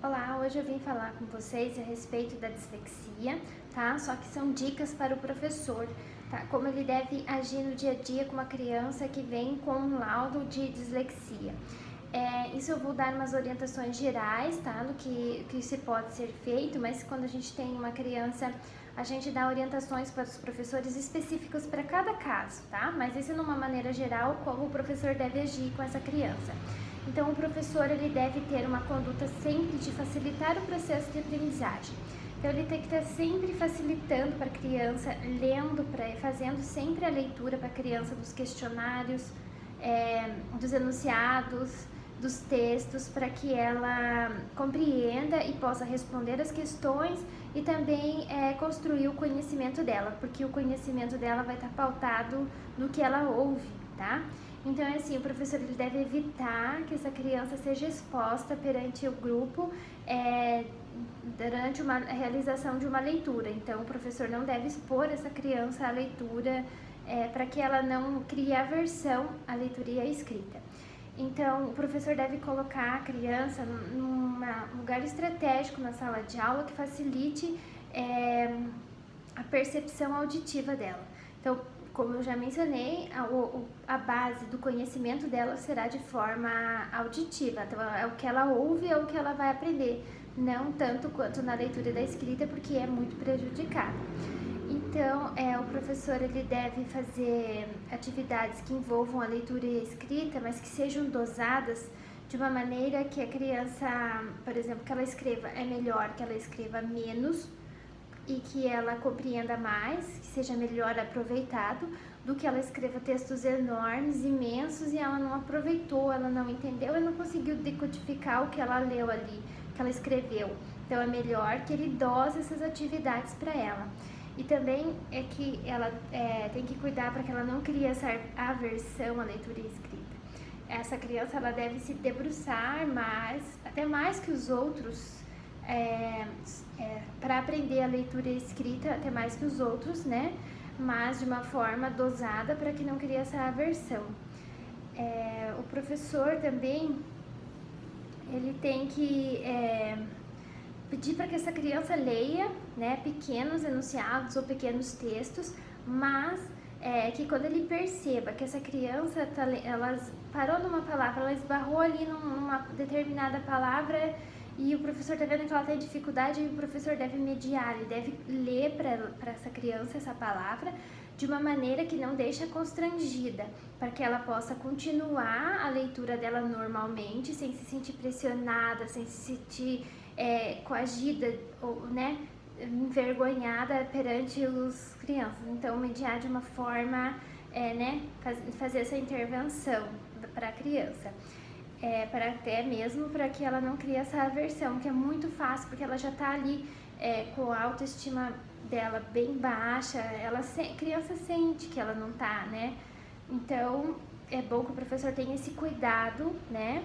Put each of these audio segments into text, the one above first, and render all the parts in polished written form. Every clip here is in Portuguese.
Olá, hoje eu vim falar com vocês a respeito da dislexia, tá? Só que são dicas para o professor, tá? Como ele deve agir no dia a dia com uma criança que vem com um laudo de dislexia. Isso eu vou dar umas orientações gerais, tá? Do que se pode ser feito, mas quando a gente tem uma criança, a gente dá orientações para os professores específicos para cada caso, tá? Mas isso é numa maneira geral, como o professor deve agir com essa criança. Então, o professor ele deve ter uma conduta sempre de facilitar o processo de aprendizagem. Então, ele tem que estar sempre facilitando para a criança, lendo, fazendo sempre a leitura para a criança dos questionários, dos enunciados, dos textos, para que ela compreenda e possa responder as questões e também construir o conhecimento dela, porque o conhecimento dela vai estar pautado no que ela ouve, tá? Então, assim, o professor ele deve evitar que essa criança seja exposta perante o grupo durante a realização de uma leitura. Então, o professor não deve expor essa criança à leitura para que ela não crie aversão à leitura e à escrita. Então, o professor deve colocar a criança num lugar estratégico na sala de aula que facilite a percepção auditiva dela. Então, como eu já mencionei, a base do conhecimento dela será de forma auditiva. Então, é o que ela ouve, é o que ela vai aprender, não tanto quanto na leitura e da escrita, porque é muito prejudicada. Então, o professor ele deve fazer atividades que envolvam a leitura e a escrita, mas que sejam dosadas de uma maneira que a criança, por exemplo, que ela escreva, é melhor que ela escreva menos e que ela compreenda mais, que seja melhor aproveitado, do que ela escreva textos enormes, imensos, e ela não aproveitou, ela não entendeu, ela não conseguiu decodificar o que ela leu ali, que ela escreveu. Então, é melhor que ele dose essas atividades para ela. E também é que ela tem que cuidar para que ela não crie essa aversão à leitura e escrita. Essa criança ela deve se debruçar mais, até mais que os outros, para aprender a leitura e a escrita, até mais que os outros, né? Mas de uma forma dosada para que não crie essa aversão. O professor também, ele tem que pedir para que essa criança leia, né, pequenos enunciados ou pequenos textos, mas que quando ele perceba que essa criança ela parou numa palavra, ela esbarrou ali numa determinada palavra e o professor está vendo que ela tem dificuldade, e o professor deve mediar, ele deve ler para essa criança essa palavra de uma maneira que não deixa constrangida, para que ela possa continuar a leitura dela normalmente, sem se sentir pressionada, sem se sentir coagida ou, né, envergonhada perante os crianças. Então, mediar de uma forma, né, fazer essa intervenção para a criança. Para até mesmo para que ela não crie essa aversão, que é muito fácil, porque ela já está ali com a autoestima dela bem baixa, a criança sente que ela não está, né? Então, é bom que o professor tenha esse cuidado, né?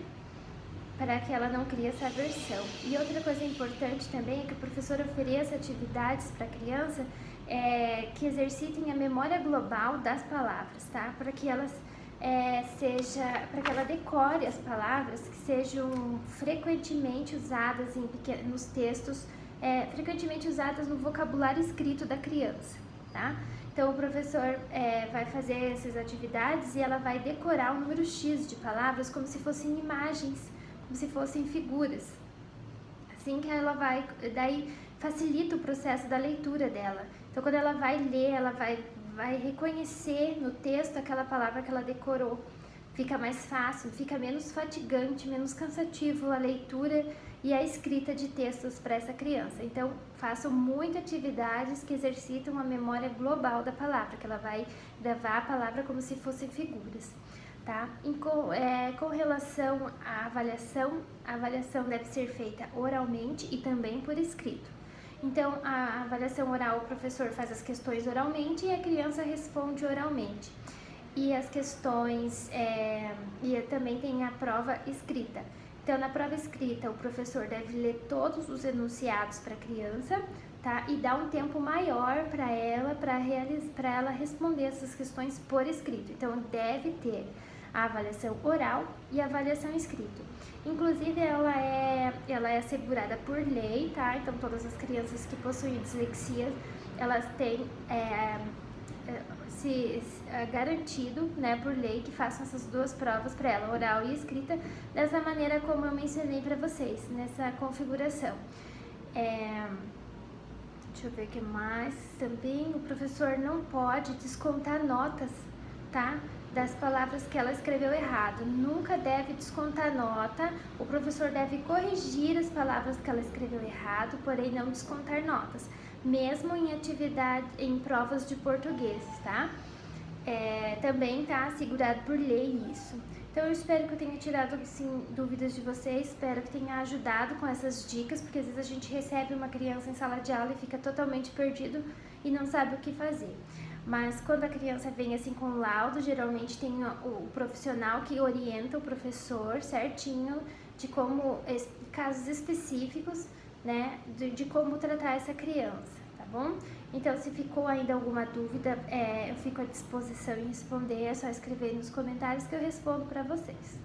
Para que ela não crie essa aversão. E outra coisa importante também é que o professor ofereça atividades para a criança que exercitem a memória global das palavras, tá? Para que ela decore as palavras que sejam frequentemente usadas nos textos, frequentemente usadas no vocabulário escrito da criança, tá? Então, o professor vai fazer essas atividades e ela vai decorar um número X de palavras como se fossem imagens, como se fossem figuras. Assim que ela daí facilita o processo da leitura dela. Então, quando ela vai ler, ela vai reconhecer no texto aquela palavra que ela decorou. Fica mais fácil, fica menos fatigante, menos cansativo a leitura e a escrita de textos para essa criança. Então, façam muitas atividades que exercitam a memória global da palavra, que ela vai gravar a palavra como se fossem figuras. Tá? Com relação à avaliação, a avaliação deve ser feita oralmente e também por escrito. Então, a avaliação oral, o professor faz as questões oralmente e a criança responde oralmente. E as questões, e também tem a prova escrita. Então, na prova escrita, o professor deve ler todos os enunciados para a criança, tá? E dar um tempo maior para ela responder essas questões por escrito. Então, deve ter a avaliação oral e a avaliação escrita. Inclusive, ela ela é assegurada por lei, tá? Então todas as crianças que possuem dislexia, elas têm garantido, né, por lei, que façam essas duas provas para ela, oral e escrita, dessa maneira como eu mencionei para vocês, nessa configuração. Deixa eu ver o que mais. Também o professor não pode descontar notas, tá? Das palavras que ela escreveu errado. Nunca deve descontar nota. O professor deve corrigir as palavras que ela escreveu errado, porém não descontar notas, mesmo em atividade, em provas de português, tá? Também tá assegurado por lei isso. Então eu espero que eu tenha tirado assim, dúvidas de vocês, espero que tenha ajudado com essas dicas, porque às vezes a gente recebe uma criança em sala de aula e fica totalmente perdido e não sabe o que fazer. Mas quando a criança vem assim com laudo, geralmente tem o profissional que orienta o professor certinho de como, casos específicos, né, de como tratar essa criança, tá bom? Então, se ficou ainda alguma dúvida, eu fico à disposição em responder, é só escrever nos comentários que eu respondo para vocês.